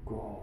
God.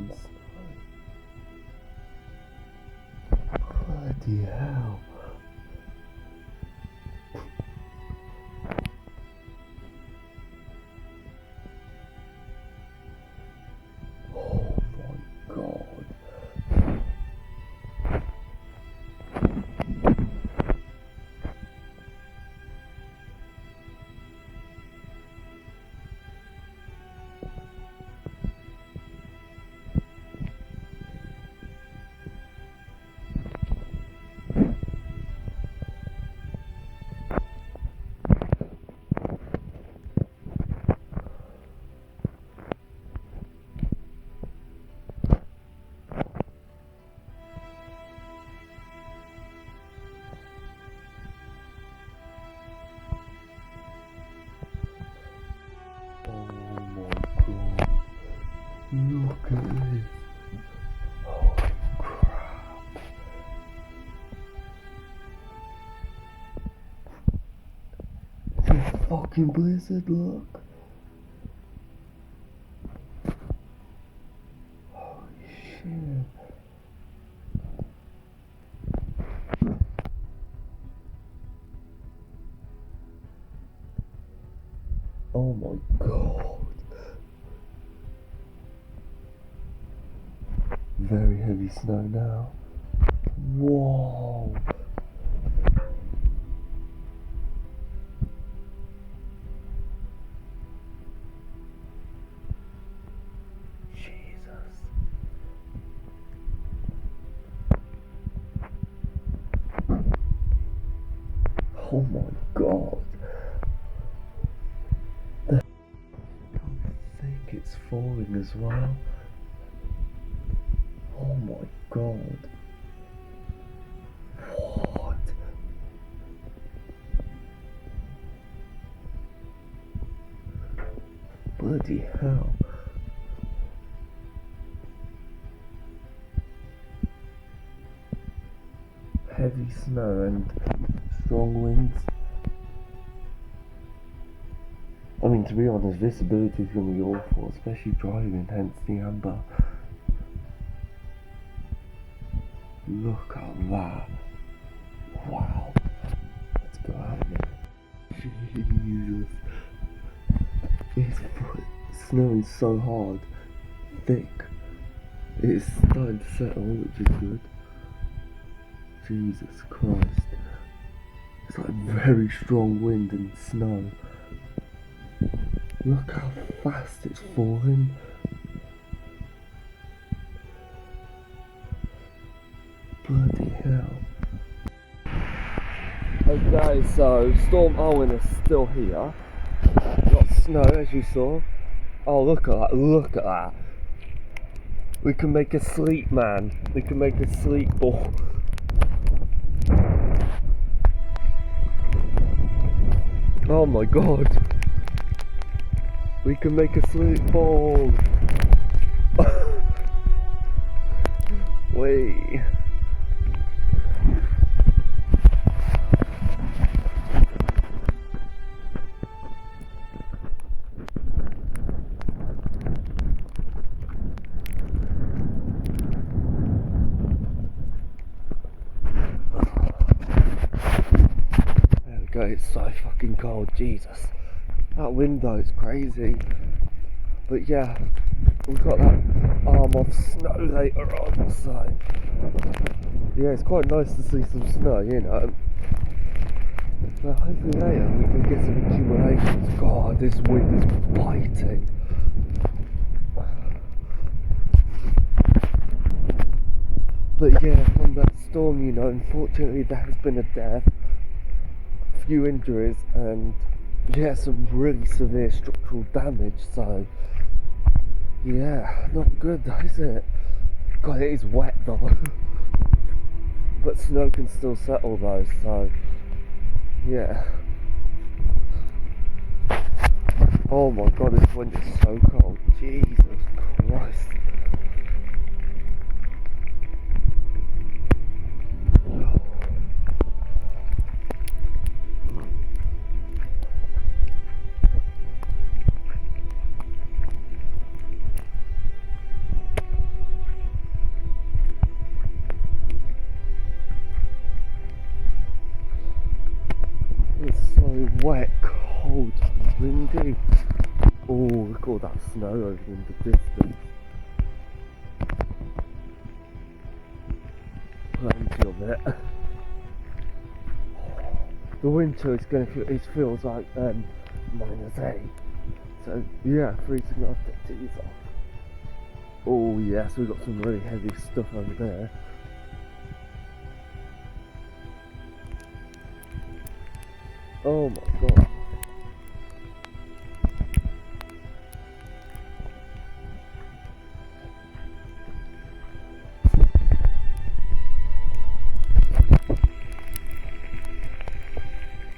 winds. Bloody hell. Oh my god. Look at this. Holy crap. It's a fucking blizzard, look. Holy shit. Oh my god. Very heavy snow now. Whoa. Jesus. Oh my god. How thick it's falling as well. Oh my god. What? Bloody hell. Heavy snow and strong winds. I mean, to be honest, visibility is going to be awful, especially driving, hence the amber. Look at that. Wow. Let's go out here. Jesus. It's snowing so hard. Thick. It's starting to settle, which is good. Jesus Christ. It's like very strong wind and snow. Look how fast it's falling. Bloody hell. Okay, so Storm Owen is still here. Got snow, as you saw. Oh, look at that, look at that. We can make a sleep man. We can make a sleep ball. Oh my god. We can make a sleep ball. Wait. There we go, it's so fucking cold, Jesus. That window is crazy. But yeah, we've got that arm of snow later on, so yeah, it's quite nice to see some snow, you know. So hopefully later we can get some accumulations. God, this wind is biting. But yeah, from that storm, you know, unfortunately there has been a death, a few injuries, and yeah, some really severe structural damage, so yeah, not good though, is it? God, it is wet though. But snow can still settle though, so yeah. Oh my god, this wind is so cold. Jesus Christ. all that snow over in the distance. Plenty of it. The winter is going to feel, it feels like -8. So yeah, freezing off the tees off. Oh yes, we've got some really heavy stuff over there. Oh my god.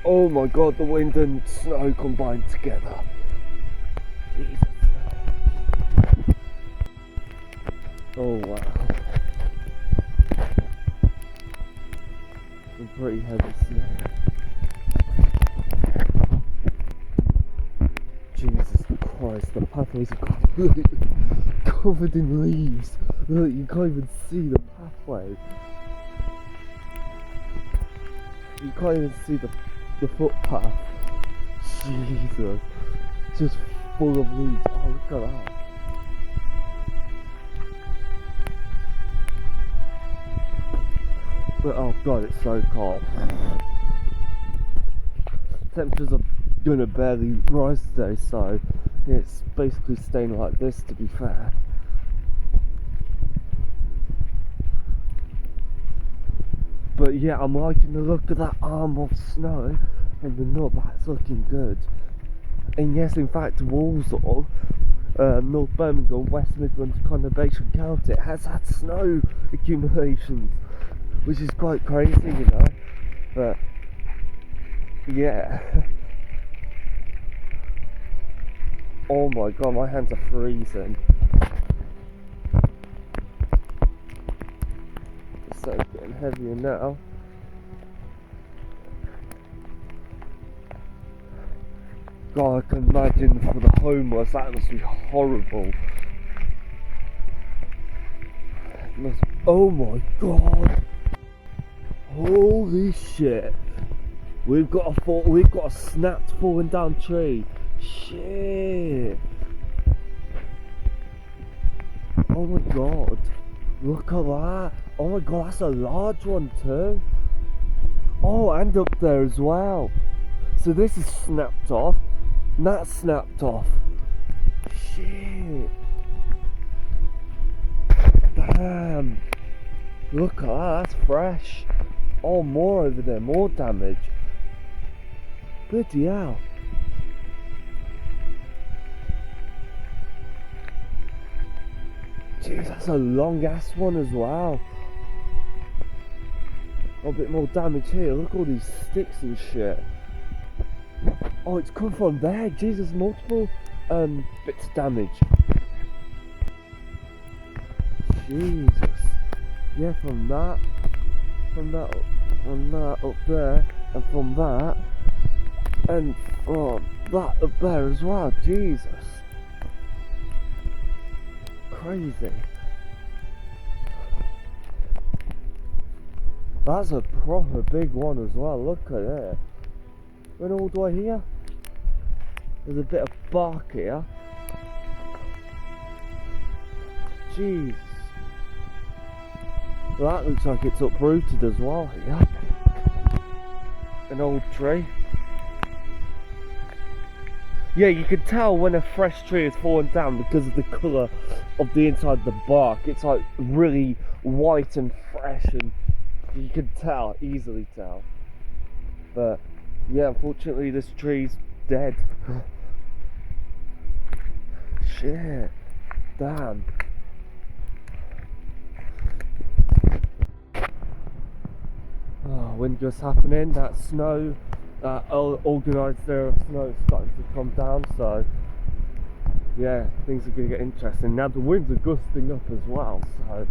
Oh my god, the wind and snow combined together. Jesus. Oh wow. Some pretty heavy snow. Jesus Christ, the pathways are completely covered in leaves. Look, you can't even see the pathway. You can't even see the footpath. Jesus. Just full of leaves. Oh, look at that. But oh god, it's so cold. Temperatures are gonna barely rise today, so it's basically staying like this, to be fair. But yeah, I'm liking the look of that arm of snow and the nut. That's looking good. And yes, in fact, Walsall, North Birmingham, West Midlands Conurbation County, it has had snow accumulations, which is quite crazy, you know. But yeah. Oh my god, my hands are freezing. So it's getting heavier now. God, I can imagine for the homeless that must be horrible. Oh my god! Holy shit! We've got a snapped falling down tree. Shit! Oh my god! Look at that! Oh my god, that's a large one too. Oh, and up there as well. So this is snapped off. And that's snapped off. Shit. Damn. Look at that, that's fresh. Oh, more over there, more damage. Bloody hell. Jeez, that's a long ass one as well. A bit more damage here. Look at all these sticks and shit. Oh, it's come from there. Jesus, multiple bits of damage. Jesus. Yeah, from that up there, and from that, and from that up there as well. Jesus. Crazy. That's a proper big one as well. Look at it. Went all the way here. There's a bit of bark here. Jeez. Well, that looks like it's uprooted as well here. An old tree. Yeah, you can tell when a fresh tree is fallen down because of the colour of the inside of the bark. It's like really white and fresh, and you can tell, easily tell. But yeah, unfortunately this tree's dead. Shit. Damn. Oh, wind just happening. That snow, that organised layer of snow is starting to come down, so yeah, things are going to get interesting. Now the winds are gusting up as well, so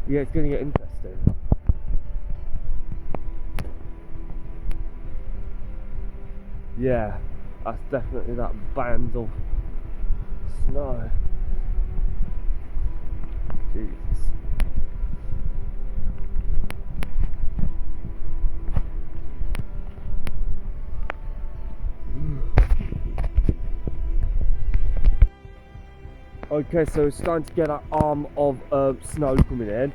yeah, it's going to get interesting. Yeah, that's definitely that band of snow. Jesus. Okay, so it's starting to get an arm of snow coming in.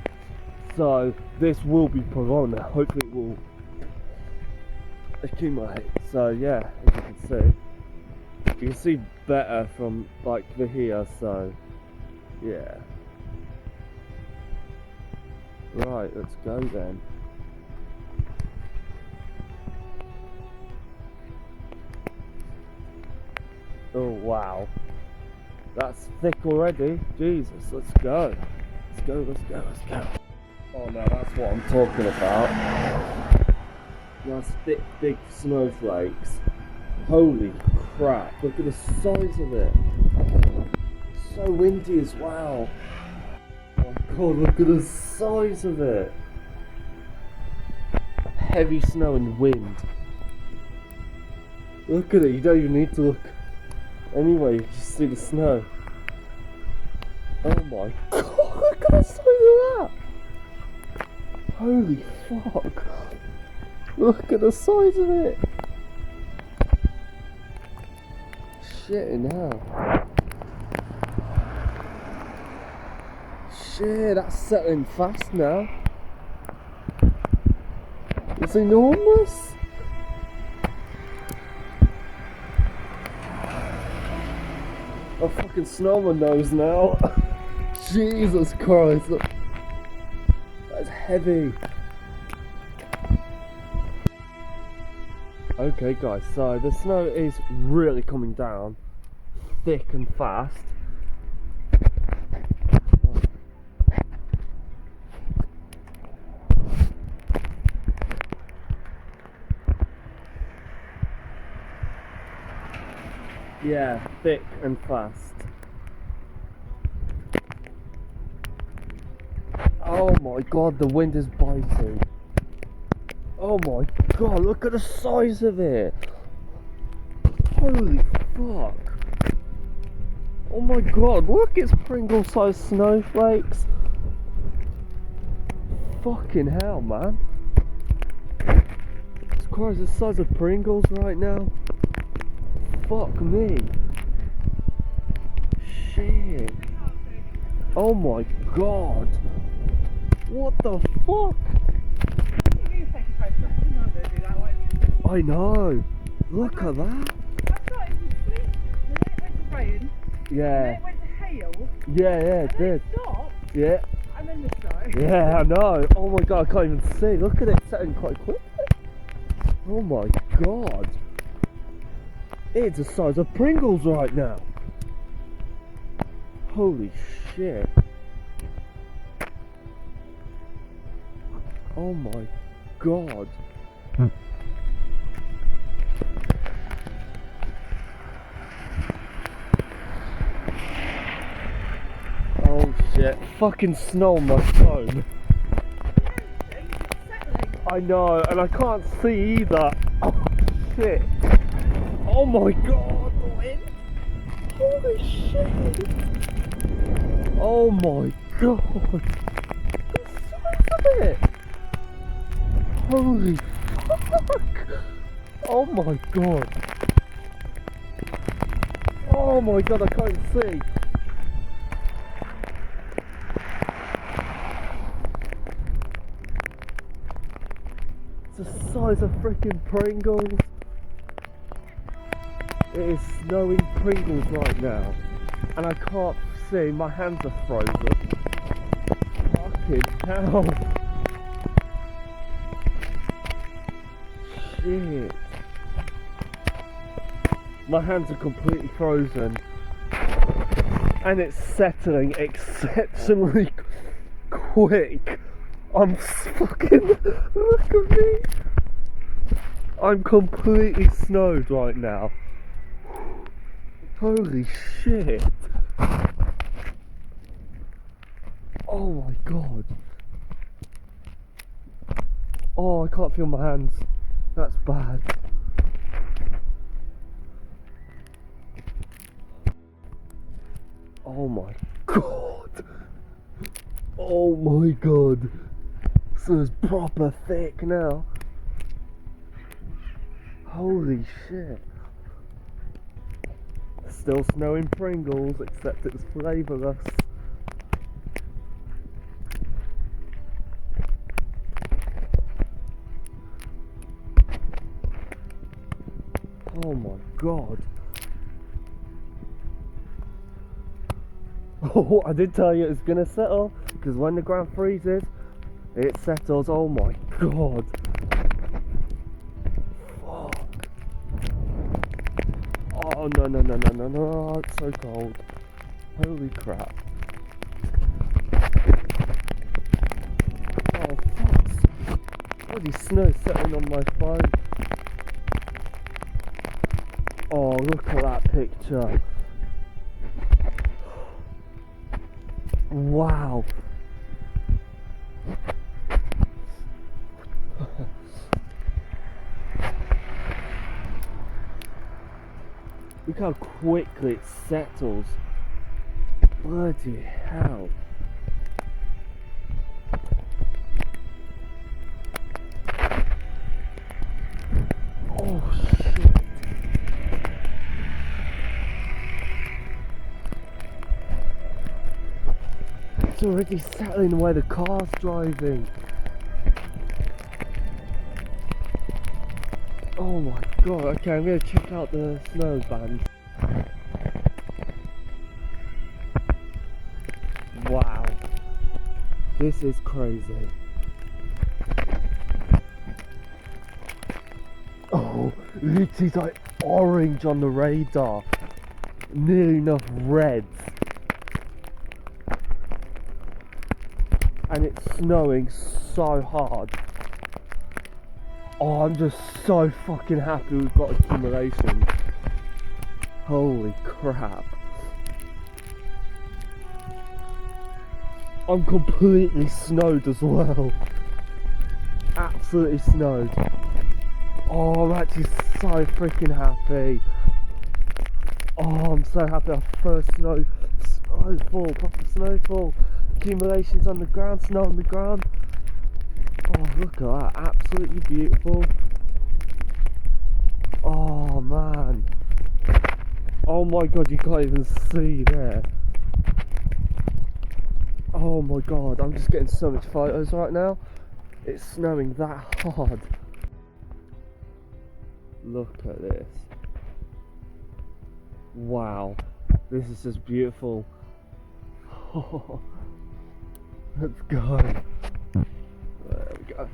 So this will be put on. Hopefully it will accumulate. So yeah, as you can see better from like the here. So yeah. Right, let's go then. Oh wow, that's thick already. Jesus, let's go. Let's go, let's go, let's go. Oh no, that's what I'm talking about. Nice thick, big snowflakes. Holy crap, look at the size of it. So windy as well. Oh god, look at the size of it. Heavy snow and wind. Look at it, you don't even need to look. Anyway, you just see the snow. Oh my god, look at the size of that! Holy fuck! Look at the size of it! Shit in hell. Shit, that's settling fast now. It's enormous! I'm fucking snow on my nose now. Jesus Christ, look. That's heavy. Okay guys, so the snow is really coming down thick and fast. Yeah, thick and fast. Oh my god, the wind is biting. Oh my god, look at the size of it. Holy fuck. Oh my god, look, it's Pringle sized snowflakes. Fucking hell, man. It's quite the size of Pringles right now. Fuck me. Shit. Oh my god. What the fuck? I know. Look at that. I started with sleep, and then it went to rain, Yeah. and then it went to hail, Yeah, it and then did. it stopped, Yeah. and then the snow. Yeah, I know. Oh my god, I can't even see. Look at it setting quite quickly. Oh my god. It's the size of Pringles right now. Holy shit. Oh my god. Oh shit. Fucking snow on my phone. I know, and I can't see either. Oh shit. Oh my god, the wind. Holy shit. Oh my god. The size of it. Holy fuck. Oh my god. Oh my god, I can't see. It's the size of freaking Pringles. It is snowing Pringles right now. And I can't see, my hands are frozen. Fucking hell. Shit. My hands are completely frozen. And it's settling exceptionally quick. I'm fucking, look at me. I'm completely snowed right now. Holy shit. Oh my god. Oh, I can't feel my hands. That's bad. Oh my god. Oh my god. This is proper thick now. Holy shit. The still snowing Pringles, except it's flavourless. Oh my god. Oh, I did tell you it's gonna settle, because when the ground freezes, it settles. Oh my god. Fuck. Oh no, it's so cold. Holy crap. Oh fuck. Bloody snow settling on my phone. Oh, look at that picture. Wow. Look how quickly it settles. Bloody hell. Oh shit. It's already settling where the car's driving. Oh my god, okay, I'm gonna check out the snow band. Wow. This is crazy. Oh, literally like orange on the radar. Nearly enough reds. And it's snowing so hard. Oh, I'm just so fucking happy we've got accumulations. Holy crap. I'm completely snowed as well. Absolutely snowed. Oh, I'm actually so freaking happy. Oh, I'm so happy. Our first snowfall, proper snowfall. Accumulations on the ground, snow on the ground. Oh, look at that, absolutely beautiful. Oh man. Oh my god, you can't even see there. Oh my god, I'm just getting so much photos right now. It's snowing that hard. Look at this. Wow, this is just beautiful. Oh, let's go. There we go.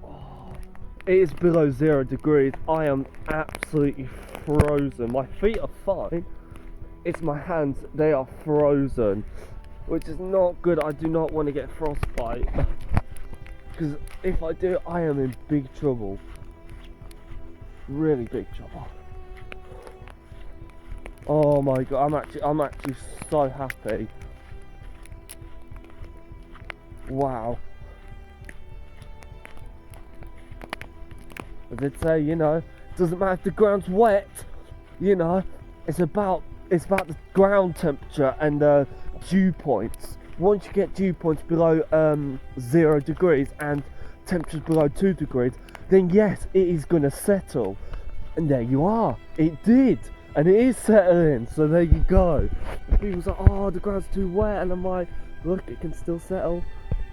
Oh, it is below 0 degrees. I am absolutely frozen. My feet are fine. It's my hands, they are frozen, which is not good. I do not want to get frostbite, because if I do, I am in big trouble. Really big trouble. Oh my god, I'm actually so happy. Wow. I did say, you know, it doesn't matter if the ground's wet, you know, it's about the ground temperature and dew points. Once you get dew points below 0 degrees and temperatures below 2 degrees, then yes, it is going to settle. And there you are, it did, and it is settling, so there you go. And people's like, oh, the ground's too wet, and I'm like, look, it can still settle.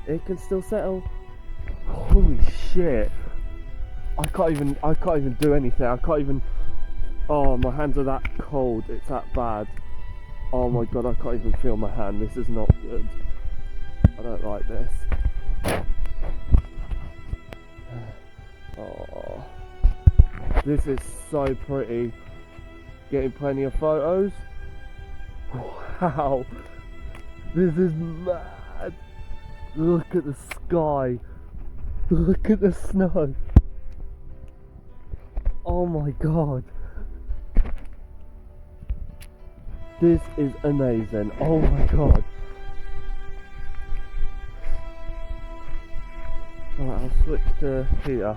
It can still settle. Holy shit. I can't even do anything. I can't even. Oh, my hands are that cold. It's that bad. Oh my god, I can't even feel my hand. This is not good. I don't like this. Oh, this is so pretty. Getting plenty of photos. Wow, this is mad. Look at the sky. Look at the snow. Oh my god. This is amazing. Oh my god. Alright, I'll switch to here.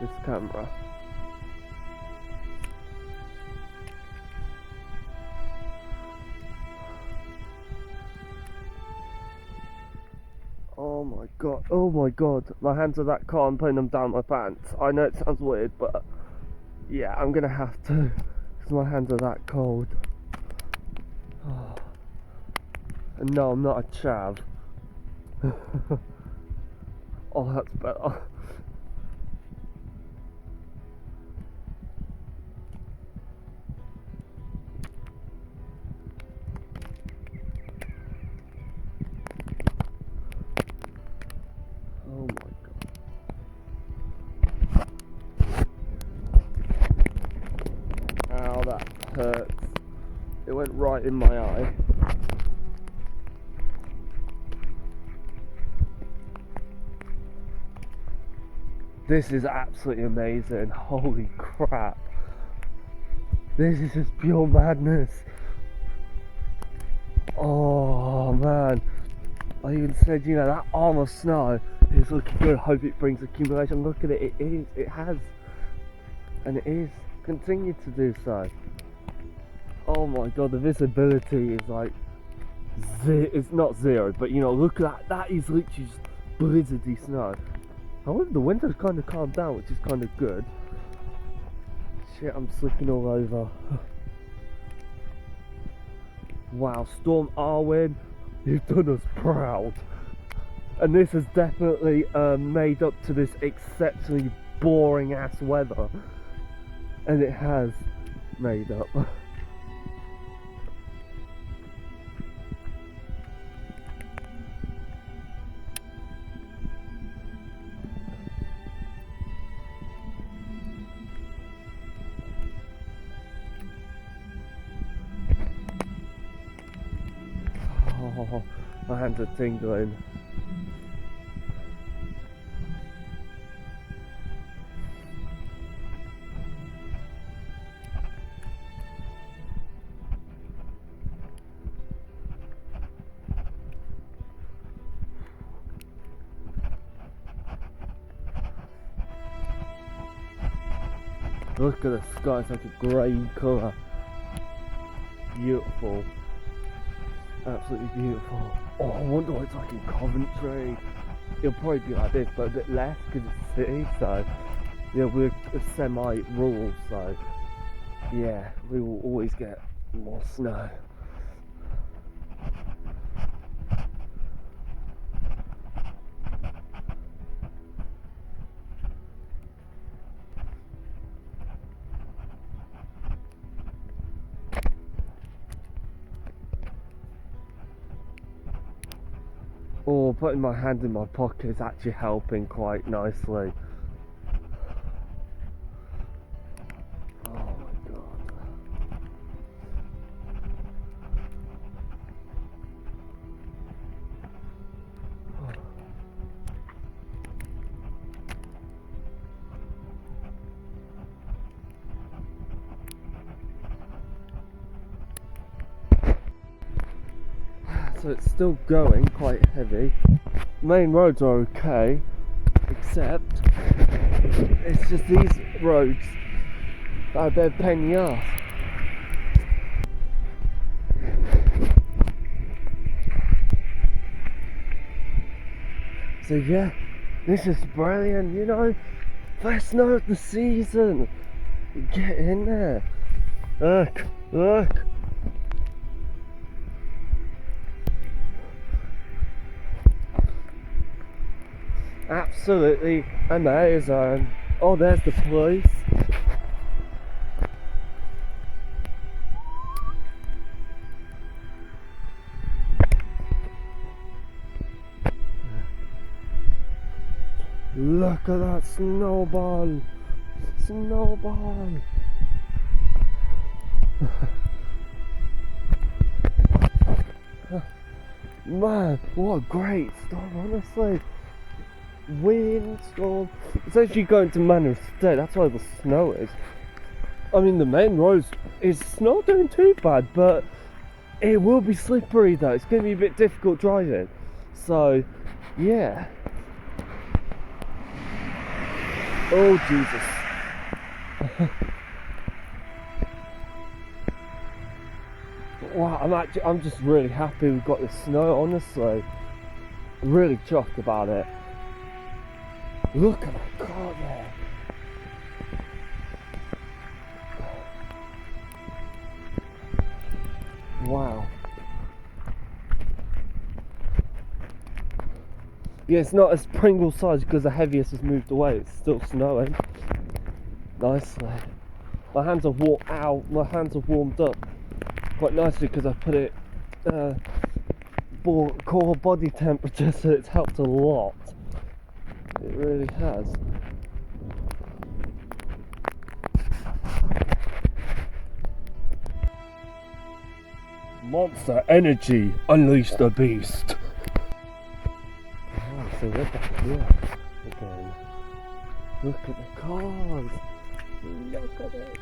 This camera. Oh my god. Oh my god. My hands are that cold. I'm putting them down my pants. I know it sounds weird, but Yeah, I'm gonna have to, because my hands are that cold. Oh. And no, I'm not a chav. Oh, that's better. Oh my god. Ow, that hurts. It went right in my eye. This is absolutely amazing. Holy crap. This is just pure madness. Oh man. I even said, you know, that arm of snow is looking good. I hope it brings accumulation. Look at it. It is. It has. And it is. Continue to do so. Oh my god, the visibility is like it's not zero, but you know, look at that. That is literally just blizzardy snow. However, the window's kind of calmed down, which is kind of good. Shit, I'm slipping all over. Wow, Storm Arwen, you've done us proud. And this has definitely made up to this exceptionally boring ass weather. And it has made up. Oh, my hands are tingling. Look at the sky, it's like a grey colour. Beautiful. Absolutely beautiful. Oh, I wonder what it's like in Coventry. It'll probably be like this, but a bit less because it's a city, so yeah, we're semi-rural, so yeah, we will always get more snow. Oh, putting my hand in my pocket is actually helping quite nicely. Oh my god. So it's still going quite heavy. Main roads are okay, except it's just these roads that are a bit of a pain in the arse. So yeah, this is brilliant, you know, first snow of the season. Get in there. Look, look. Absolutely amazing. Oh, there's the police. Look at that snowball. Snowball. Man, what a great storm, honestly. Windstorm. It's actually going to Manor State, that's why the snow is. I mean, the main roads is not doing too bad, but it will be slippery though. It's going to be a bit difficult driving. So, yeah. Oh Jesus. Wow, I'm just really happy we've got the snow, honestly. I'm really chuffed about it. Look at that car there. Wow. Yeah, it's not as Pringle size because the heaviest has moved away. It's still snowing nicely. My hands are warmed up quite nicely because I put it core body temperature, so it's helped a lot. It really has. Monster energy, unleash the beast. Oh, so we're back here again. Look at the cars. Look at it.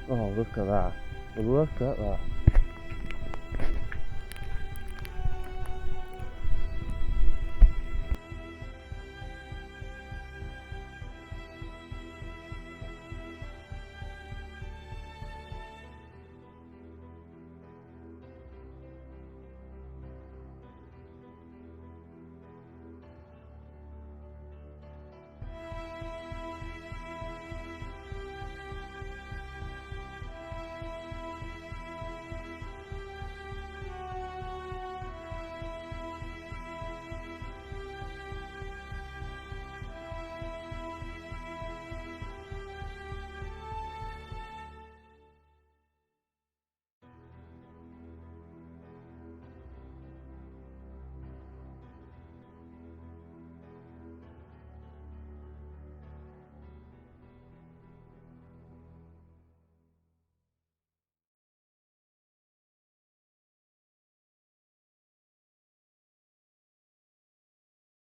Oh, look at that. Look at that.